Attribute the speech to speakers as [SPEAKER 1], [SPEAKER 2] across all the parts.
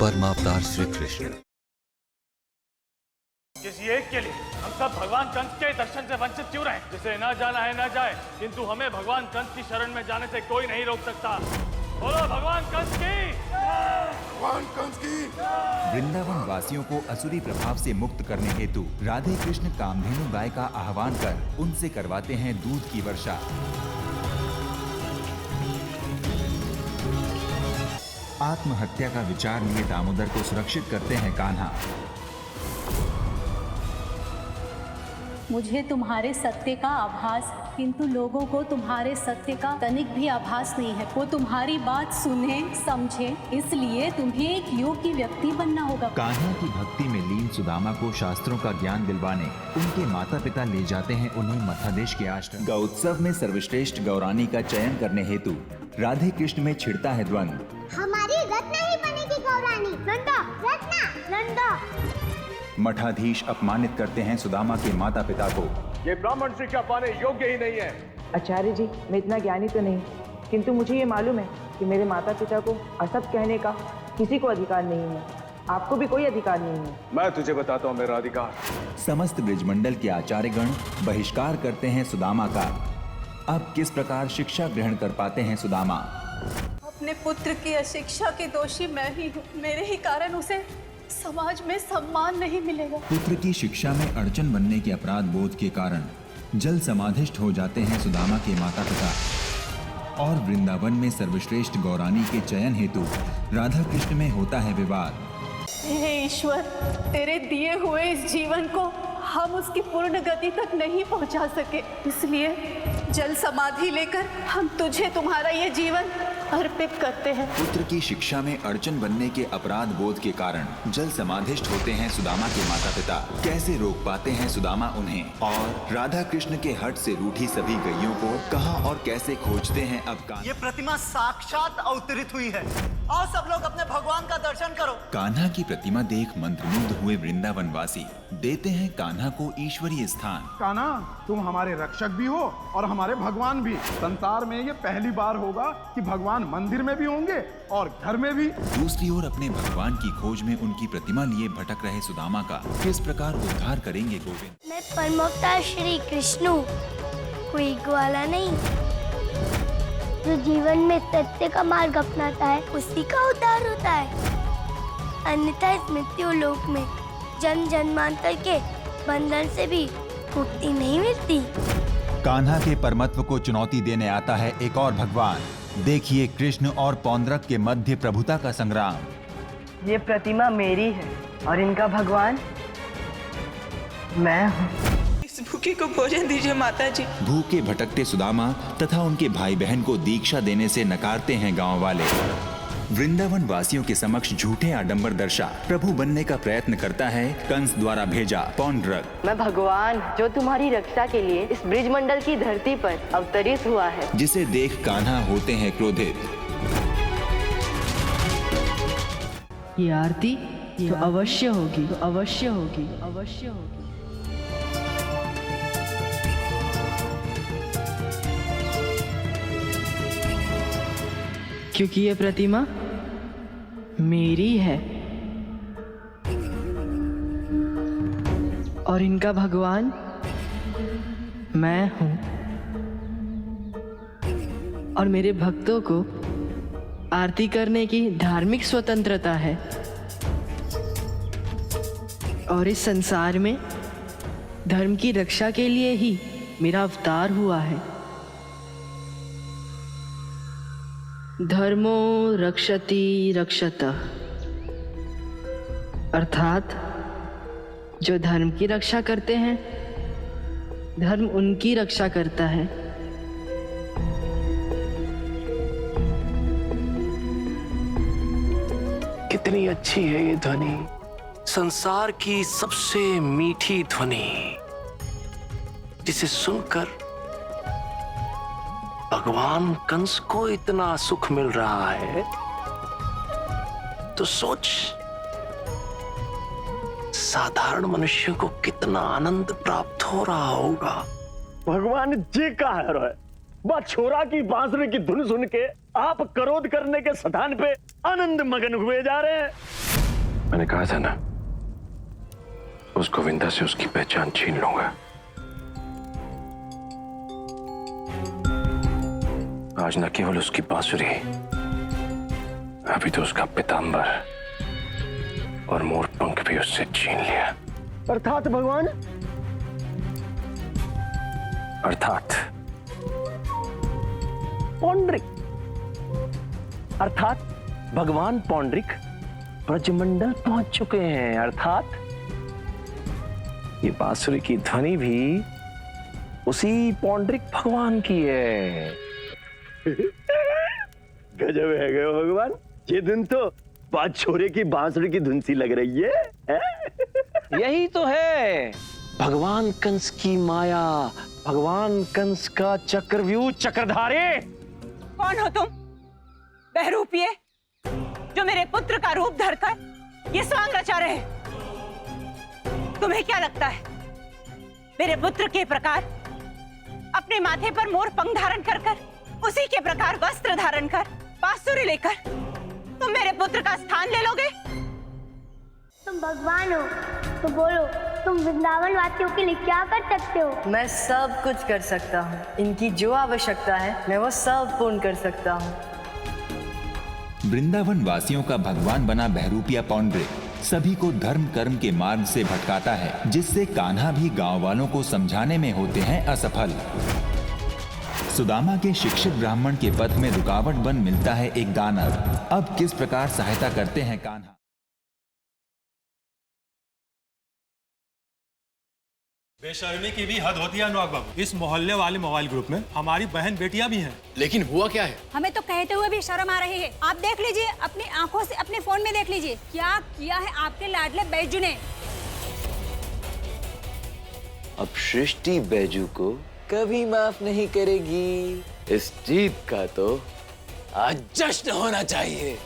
[SPEAKER 1] परमावतार श्री कृष्ण।
[SPEAKER 2] किसी एक के लिए हम सब भगवान कंस के दर्शन से वंचित क्यों रहे? जिसे न जाना है न जाए, किंतु हमें भगवान कंस की शरण में जाने से कोई नहीं रोक सकता। बोलो भगवान कंस की!
[SPEAKER 3] भगवान कंस की!
[SPEAKER 4] वृंदावन वासियों को असुरी प्रभाव से मुक्त करने हेतु राधे कृष्ण कामधेनु गाय का आह्वान कर उनसे करवाते हैं दूध की वर्षा। आत्महत्या का विचार लिए दामोदर को सुरक्षित करते हैं कान्हा।
[SPEAKER 5] मुझे तुम्हारे सत्य का आभास, किंतु लोगों को तुम्हारे सत्य का तनिक भी आभास नहीं है। वो तुम्हारी बात सुने समझे, इसलिए तुम्हें एक योग्य व्यक्ति बनना होगा।
[SPEAKER 4] कान्हा की भक्ति में लीन सुदामा को शास्त्रों का ज्ञान दिलवाने उनके माता पिता ले जाते हैं उन्हें मथादेश के आश्रम। गौ उत्सव में सर्वश्रेष्ठ गौरानी का चयन करने हेतु राधे कृष्ण में छिड़ता है द्वंद।
[SPEAKER 6] हमारी रत्ना ही बनेगी गौरानी। नंदा, रत्ना, नंदा।
[SPEAKER 4] मठाधीश अपमानित करते हैं सुदामा के माता पिता को।
[SPEAKER 2] ये ब्राह्मण शिक्षा पाने योग्य ही नहीं है।
[SPEAKER 7] आचार्य जी, मैं इतना ज्ञानी तो नहीं, किंतु मुझे ये मालूम है कि मेरे माता पिता को असत कहने का किसी को अधिकार नहीं है। आपको भी कोई अधिकार नहीं है।
[SPEAKER 2] मैं तुझे बताता हूँ मेरा अधिकार।
[SPEAKER 4] समस्त ब्रिजमंडल के आचार्यगण बहिष्कार करते हैं सुदामा का। अब किस प्रकार शिक्षा ग्रहण कर पाते हैं सुदामा?
[SPEAKER 5] अपने पुत्र की अशिक्षा के दोषी मैं ही हूँ। मेरे ही कारण उसे समाज में सम्मान नहीं मिलेगा।
[SPEAKER 4] पुत्र की शिक्षा में अड़चन बनने के अपराध बोध के कारण जल समाधिष्ठ हो जाते हैं सुदामा के माता पिता। और वृंदावन में सर्वश्रेष्ठ गौरानी के चयन हेतु राधा कृष्ण में होता है विवाद।
[SPEAKER 5] हे ईश्वर, तेरे दिए हुए इस जीवन को हम उसकी पूर्ण गति तक नहीं पहुंचा सके, इसलिए जल समाधि लेकर हम तुझे तुम्हारा ये जीवन अर्पित करते हैं।
[SPEAKER 4] पुत्र की शिक्षा में अड़चन बनने के अपराध बोध के कारण जल समाधिष्ठ होते हैं सुदामा के माता पिता। कैसे रोक पाते हैं सुदामा उन्हें? और राधा कृष्ण के हट से रूठी सभी गैयों को कहां और कैसे खोजते हैं अब कान्हा?
[SPEAKER 8] ये प्रतिमा साक्षात अवतरित हुई है। आओ सब लोग अपने भगवान का दर्शन करो।
[SPEAKER 4] कान्हा की प्रतिमा देख मंत्रमुग्ध हुए वृंदावन वासी देते हैं कान्हा को ईश्वरीय स्थान।
[SPEAKER 3] कान्हा, तुम हमारे रक्षक भी हो और हमारे भगवान भी। संसार में ये पहली बार होगा कि भगवान मंदिर में भी होंगे और घर में भी।
[SPEAKER 4] दूसरी ओर अपने भगवान की खोज में उनकी प्रतिमा लिए भटक रहे सुदामा का किस प्रकार उद्धार करेंगे गोविंद?
[SPEAKER 6] मैं परमावतार श्री कृष्ण, कोई ग्वाला नहीं। जो जीवन में सत्य का मार्ग अपनाता है उसी का उद्धार होता है, अन्यथा इस मृत्यु लोक में जन्म जन्मांतर के बंधन से भी मुक्ति नहीं मिलती।
[SPEAKER 4] कान्हा के परमत्व को चुनौती देने आता है एक और भगवान। देखिए कृष्ण और पौंड्रक के मध्य प्रभुता का संग्राम।
[SPEAKER 7] ये प्रतिमा मेरी है और इनका भगवान मैं हूँ।
[SPEAKER 9] इस भूखे को भोजन दीजिए माता जी।
[SPEAKER 4] भूखे भटकते सुदामा तथा उनके भाई बहन को दीक्षा देने से नकारते हैं गांव वाले। वृंदावन वासियों के समक्ष झूठे आडंबर दर्शा प्रभु बनने का प्रयत्न करता है कंस द्वारा भेजा पौंड्रक।
[SPEAKER 7] मैं भगवान जो तुम्हारी रक्षा के लिए इस ब्रिजमंडल की धरती पर अवतरित हुआ है।
[SPEAKER 4] जिसे देख कान्हा होते हैं क्रोधित।
[SPEAKER 7] ये आरती तो अवश्य होगी, तो अवश्य होगी, अवश्य होगी। क्योंकि ये प्रतिमा मेरी है और इनका भगवान मैं हूं। और मेरे भक्तों को आरती करने की धार्मिक स्वतंत्रता है और इस संसार में धर्म की रक्षा के लिए ही मेरा अवतार हुआ है। धर्मो रक्षति रक्षतः, अर्थात जो धर्म की रक्षा करते हैं धर्म उनकी रक्षा करता है।
[SPEAKER 8] कितनी अच्छी है ये ध्वनि, संसार की सबसे मीठी ध्वनि, जिसे सुनकर भगवान कंस को इतना सुख मिल रहा है तो सोच साधारण मनुष्य को कितना आनंद प्राप्त हो रहा होगा।
[SPEAKER 2] भगवान जी का है
[SPEAKER 10] बस छोरा की बांसुरी की धुन सुन के आप क्रोध करने के स्थान पे आनंद मगन हुए जा रहे हैं।
[SPEAKER 11] मैंने कहा था ना, उस गोविंदा से उसकी पहचान छीन लूंगा। आज न केवल उसकी बांसुरी, अभी तो उसका पीतांबर और मोर पंख भी उससे छीन लिया।
[SPEAKER 10] अर्थात भगवान,
[SPEAKER 11] अर्थात
[SPEAKER 10] पौंड्रिक, अर्थात भगवान पौंड्रिक ब्रजमंडल पहुंच चुके हैं। अर्थात ये बांसुरी की ध्वनि भी उसी पौंड्रिक भगवान की है। गजब है गए भगवान, ये धुन तो बात छोरे की बांसुरी की धुन सी लग रही है। यही तो है भगवान कंस की माया, भगवान कंस का चक्रव्यूह चक्रधारी।
[SPEAKER 9] कौन हो तुम? बहरूपिये जो मेरे पुत्र का रूप धरकर ये स्वांग रचा रहे। तुम्हें क्या लगता है मेरे पुत्र के प्रकार अपने माथे पर मोर पंख धारण कर उसी के प्रकार वस्त्र धारण कर बांसुरी लेकर तुम मेरे पुत्र का स्थान ले लोगे?
[SPEAKER 6] तुम भगवान हो तो बोलो, तुम वृंदावन वासियों के लिए क्या कर सकते हो?
[SPEAKER 12] मैं सब कुछ कर सकता हूँ। इनकी जो आवश्यकता है मैं वो सब पूर्ण कर सकता हूँ।
[SPEAKER 4] वृंदावन वासियों का भगवान बना बहरूपिया पौंड्रिक सभी को धर्म कर्म के मार्ग से भटकाता है, जिससे कान्हा भी गांव वालों को समझाने में होते हैं असफल। सुदामा के शिक्षित ब्राह्मण के पथ में रुकावट बन मिलता है एक दानव। अब किस प्रकार सहायता करते हैं कान्हा?
[SPEAKER 13] बेशर्मी की भी हद होती है अनुराग बाबू। इस मोहल्ले वाले मोबाइल ग्रुप में हमारी बहन बेटियां भी हैं।
[SPEAKER 14] लेकिन हुआ क्या है?
[SPEAKER 15] हमें तो कहते हुए भी शर्म आ रही है। आप देख लीजिए, अपनी आंखों से अपने फोन में देख लीजिए क्या किया है आपके लाडले बैजू ने।
[SPEAKER 16] अब सृष्टि बैजू को कभी माफ नहीं करेगी। इस जीत का तो आज जश्न होना चाहिए।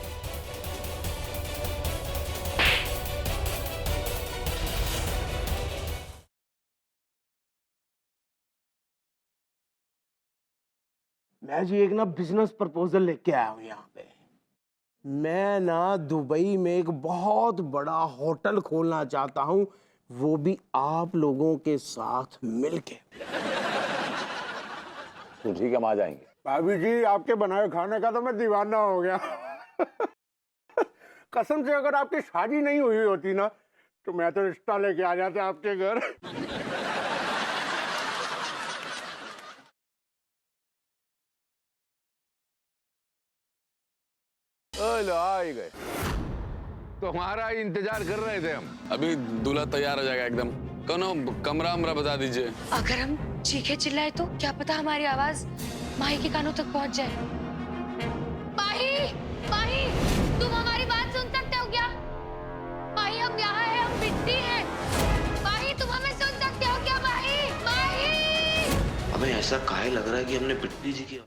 [SPEAKER 17] मैं जी एक ना बिजनेस प्रपोजल लेके आया हूँ यहाँ पे। मैं ना दुबई में एक बहुत बड़ा होटल खोलना चाहता हूँ, वो भी आप लोगों के साथ मिलके।
[SPEAKER 18] ठीक है, हम आ जाएंगे।
[SPEAKER 17] भाभी जी, आपके बनाए खाने का तो मैं दीवाना हो गया। कसम से अगर आपकी शादी नहीं हुई होती ना तो मैं तो रिश्ता लेके आ जाता आपके घर।
[SPEAKER 18] लो आ ही गए। तुम्हारा इंतजार कर रहे थे हम।
[SPEAKER 14] अभी दूल्हा तैयार हो जाएगा एकदम। कौनो कमरा उमरा बता दीजिए।
[SPEAKER 19] अगर हम चीखे चिल्लाए तो क्या पता हमारी आवाज माही के कानों तक पहुंच जाए। माही, माही, तुम हमारी बात सुन सकते हो क्या? माही, हम यहाँ हैं, हम बिट्टी हैं। माही, तुम हमें सुन सकते हो क्या? माही, माही।
[SPEAKER 20] हमें ऐसा काहे लग रहा है कि हमने बिट्टी जी की।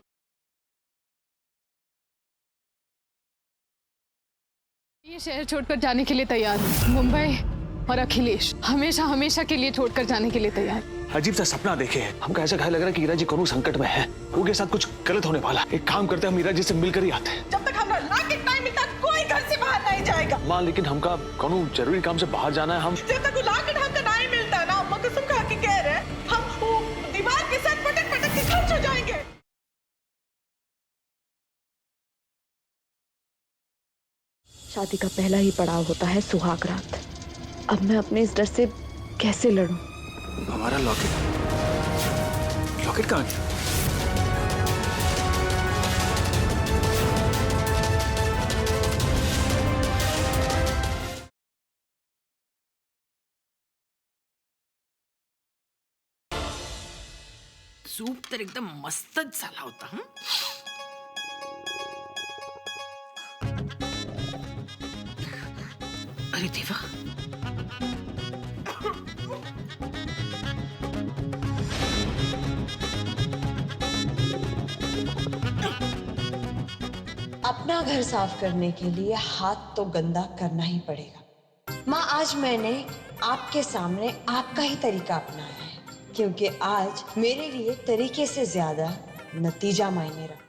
[SPEAKER 21] ये शहर छोड़कर जाने के लिए तैयार है। मुंबई और अखिलेश हमेशा हमेशा के लिए छोड़कर जाने के लिए तैयार।
[SPEAKER 11] अजीब सा सपना देखे हैं। हमको ऐसा लग रहा है कि हीरा जी कोनो संकट में है। उनके साथ कुछ गलत होने वाला। एक काम करते हैं, हम हीरा जी से मिलकर ही आते हैं।
[SPEAKER 9] जब तक हमरा लाके टाइम मिलता कोई घर से बाहर नहीं जाएगा।
[SPEAKER 11] माँ, लेकिन हमका कोनो जरूरी काम से बाहर जाना है। हम
[SPEAKER 9] जब तक लाके हमका नहीं मिलता ना, अम्मा कसम खा के कह रहे हैं, हम वो दीवार के साथ पटक पटक के खर्च हो जाएंगे।
[SPEAKER 22] शादी का पहला ही पड़ाव होता है सुहाग रात। अब मैं अपने इस डर से कैसे लड़ूं?
[SPEAKER 11] हमारा लॉकेट कहाँ गया?
[SPEAKER 23] सूप तर एकदम मस्तच झाला होता। अरे देवा,
[SPEAKER 24] अपना घर साफ करने के लिए हाथ तो गंदा करना ही पड़ेगा। माँ, आज मैंने आपके सामने आपका ही तरीका अपनाया है, क्योंकि आज मेरे लिए तरीके से ज्यादा नतीजा मायने रखता है।